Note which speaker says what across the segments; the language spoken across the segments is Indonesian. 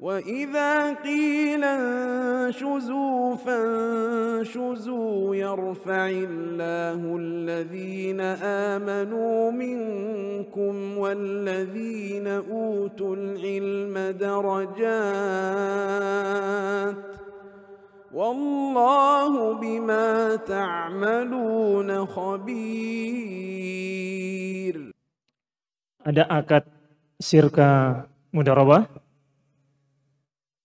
Speaker 1: وإذا قيل انشزوا فانشزوا يرفع الله الذين آمنوا منكم والذين أوتوا العلم درجات والله بما تعملون خبير.
Speaker 2: Ada akad sirka mudharabah.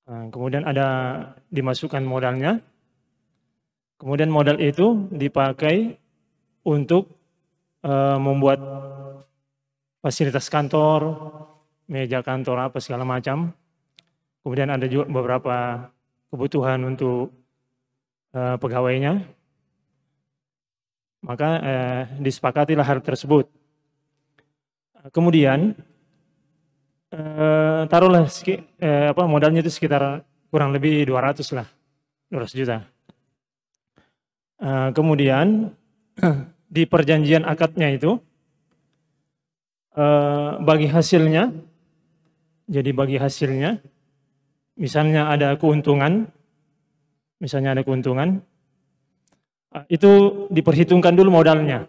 Speaker 2: Kemudian ada dimasukkan modalnya. Kemudian modal itu dipakai untuk membuat fasilitas kantor, meja kantor apa segala macam. Kemudian ada juga beberapa kebutuhan untuk pegawainya. Maka disepakatilah hal tersebut. Kemudian taruhlah modalnya itu sekitar kurang lebih 200 lah, 200 juta. Kemudian di perjanjian akadnya itu bagi hasilnya, jadi bagi hasilnya, misalnya ada keuntungan, itu diperhitungkan dulu modalnya.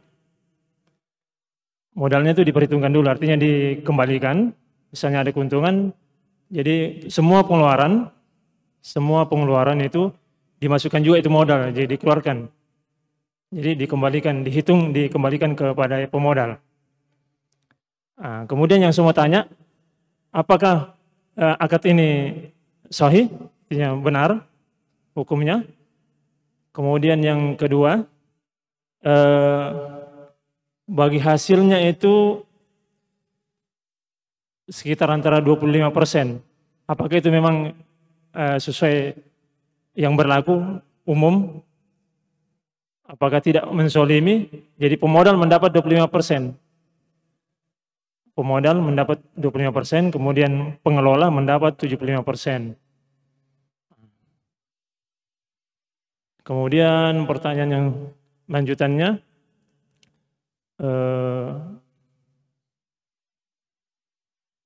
Speaker 2: Modalnya itu diperhitungkan dulu, artinya dikembalikan. Misalnya ada keuntungan, jadi semua pengeluaran itu dimasukkan juga itu modal, jadi dikeluarkan. Jadi dikembalikan kepada pemodal. Kemudian yang semua tanya, apakah akad ini sahih, artinya benar hukumnya. Kemudian yang kedua, bagi hasilnya itu sekitar antara 25%. Apakah itu memang sesuai yang berlaku umum? Apakah tidak menzolimi? Jadi pemodal mendapat 25%. Pemodal mendapat 25%, kemudian pengelola mendapat 75%. Kemudian pertanyaan yang lanjutannya,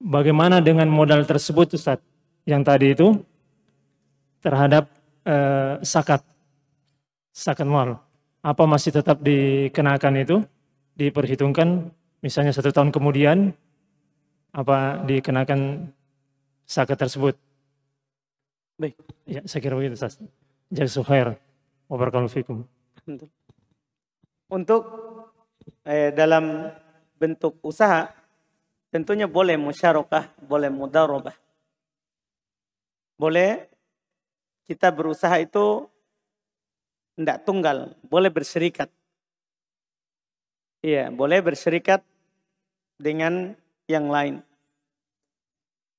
Speaker 2: bagaimana dengan modal tersebut Ustaz? Yang tadi itu terhadap zakat mal. Apa masih tetap dikenakan itu? Diperhitungkan misalnya 1 tahun kemudian, apa dikenakan zakat tersebut?
Speaker 3: Baik.
Speaker 2: Ya, saya kira begitu Ustaz. Jazakallahu khair. Wa barakallahu fikum.
Speaker 3: Untuk dalam bentuk usaha, tentunya boleh musyarakah, boleh mudharabah. Boleh kita berusaha itu tidak tunggal, boleh berserikat. Iya, boleh berserikat dengan yang lain.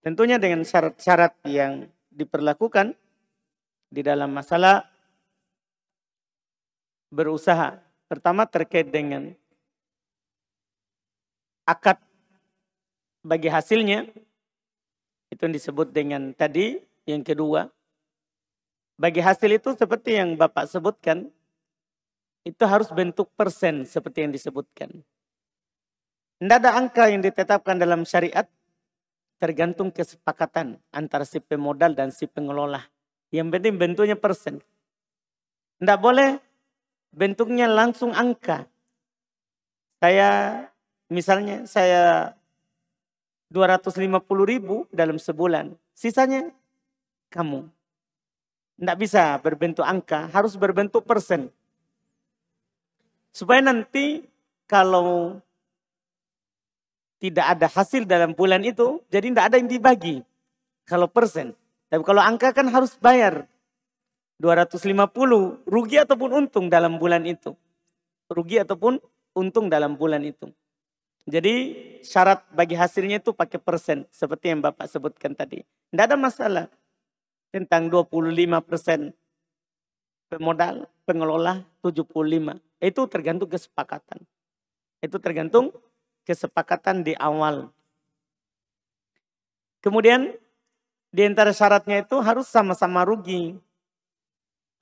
Speaker 3: Tentunya dengan syarat-syarat yang diperlakukan di dalam masalah berusaha. Pertama terkait dengan akad bagi hasilnya, itu yang disebut dengan tadi. Yang kedua, bagi hasil itu seperti yang Bapak sebutkan, itu harus bentuk persen seperti yang disebutkan. Tidak ada angka yang ditetapkan dalam syariat, tergantung kesepakatan antara si pemodal dan si pengelola. Yang penting bentuknya persen. Tidak boleh bentuknya langsung angka. Misalnya saya 250.000 dalam sebulan, sisanya kamu. Tidak bisa berbentuk angka, harus berbentuk persen. Supaya nanti kalau tidak ada hasil dalam bulan itu, jadi tidak ada yang dibagi. Kalau persen. Tapi kalau angka kan harus bayar. 250, rugi ataupun untung dalam bulan itu. Rugi ataupun untung dalam bulan itu. Jadi syarat bagi hasilnya itu pakai persen. Seperti yang Bapak sebutkan tadi. Tidak ada masalah. Tentang 25% pemodal, pengelola 75. Itu tergantung kesepakatan. Itu tergantung kesepakatan di awal. Kemudian di antara syaratnya itu harus sama-sama rugi.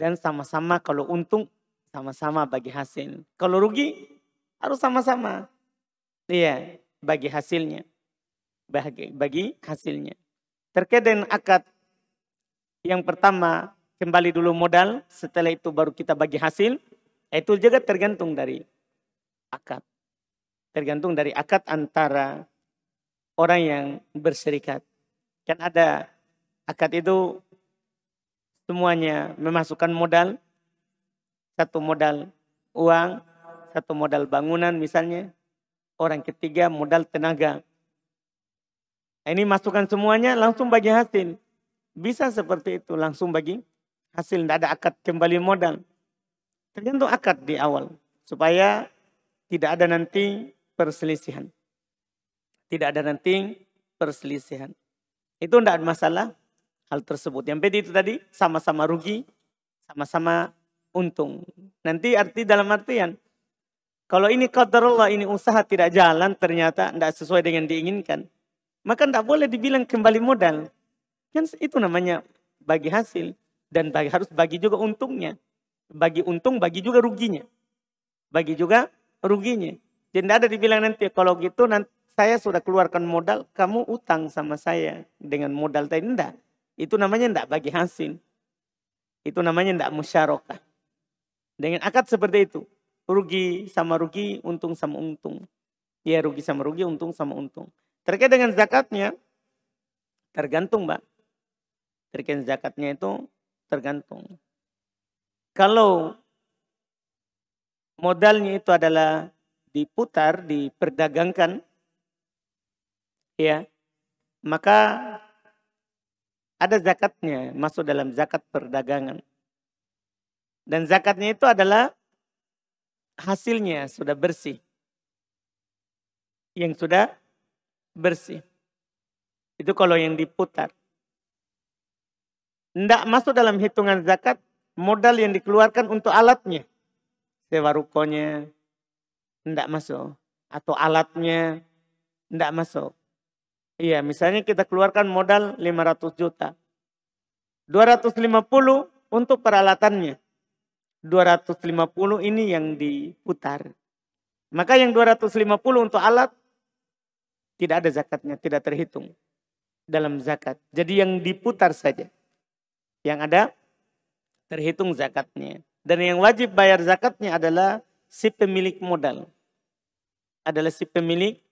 Speaker 3: Dan sama-sama kalau untung, sama-sama bagi hasil. Kalau rugi, harus sama-sama. Iya, bagi hasilnya. Bagi hasilnya. Terkait dengan akad Yang pertama, kembali dulu modal, setelah itu baru kita bagi hasil. Itu juga tergantung dari akad. Tergantung dari akad antara orang yang berserikat. Kan ada akad itu semuanya memasukkan modal. Satu modal uang, satu modal bangunan misalnya. Orang ketiga modal tenaga. Nah, ini masukkan semuanya langsung bagi hasil. Bisa seperti itu langsung bagi hasil. Tidak ada akad kembali modal. Tergantung akad di awal. Supaya tidak ada nanti perselisihan. Tidak ada nanti perselisihan. Itu tidak ada masalah hal tersebut. Yang beda itu tadi sama-sama rugi, sama-sama untung. Nanti dalam artian, kalau ini qadarullah, ini usaha tidak jalan, ternyata tidak sesuai dengan diinginkan, maka tidak boleh dibilang kembali modal. Kan itu namanya bagi hasil. Dan harus bagi juga untungnya. Bagi untung, bagi juga ruginya. Bagi juga ruginya. Jadi tidak ada dibilang nanti, kalau gitu nanti saya sudah keluarkan modal, kamu utang sama saya dengan modal tadi. Tidak. Itu namanya tidak bagi hasil. Itu namanya tidak musyarakah. Dengan akad seperti itu. Rugi sama rugi, untung sama untung. Ya rugi sama rugi, untung sama untung. Terkait dengan zakatnya, tergantung Mbak. Terkait zakatnya itu tergantung. Kalau modalnya itu adalah diputar, diperdagangkan, ya, maka ada zakatnya, masuk dalam zakat perdagangan. Dan zakatnya itu adalah hasilnya sudah bersih. Yang sudah bersih. Itu kalau yang diputar. Tidak masuk dalam hitungan zakat modal yang dikeluarkan untuk alatnya. Sewa rukonya tidak masuk. Atau alatnya tidak masuk. Iya, misalnya kita keluarkan modal 500 juta. 250 untuk peralatannya. 250 ini yang diputar. Maka yang 250 untuk alat tidak ada zakatnya, tidak terhitung dalam zakat. Jadi yang diputar saja. Yang ada terhitung zakatnya. Dan yang wajib bayar zakatnya adalah si pemilik modal. Adalah si pemilik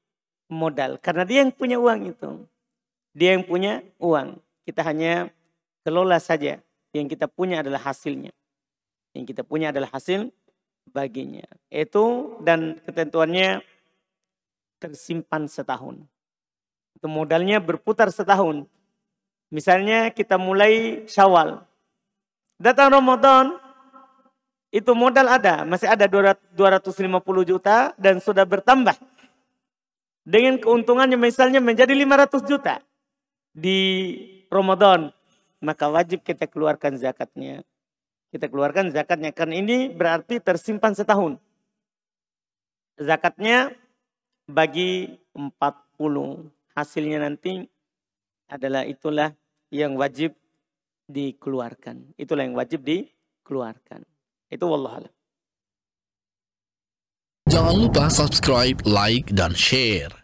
Speaker 3: modal. Karena dia yang punya uang itu. Dia yang punya uang. Kita hanya kelola saja. Yang kita punya adalah hasilnya. Yang kita punya adalah hasil baginya. Itu dan ketentuannya tersimpan setahun. Itu modalnya berputar setahun. Misalnya kita mulai Syawal. Datang Ramadan, itu modal ada. Masih ada 250 juta dan sudah bertambah. Dengan keuntungannya misalnya menjadi 500 juta di Ramadan. Maka wajib kita keluarkan zakatnya. Kita keluarkan zakatnya. Karena ini berarti tersimpan setahun. Zakatnya bagi 40. Hasilnya nanti adalah itulah yang wajib dikeluarkan. Itulah yang wajib dikeluarkan. Itu wallahualam.
Speaker 4: Jangan lupa subscribe, like, dan share.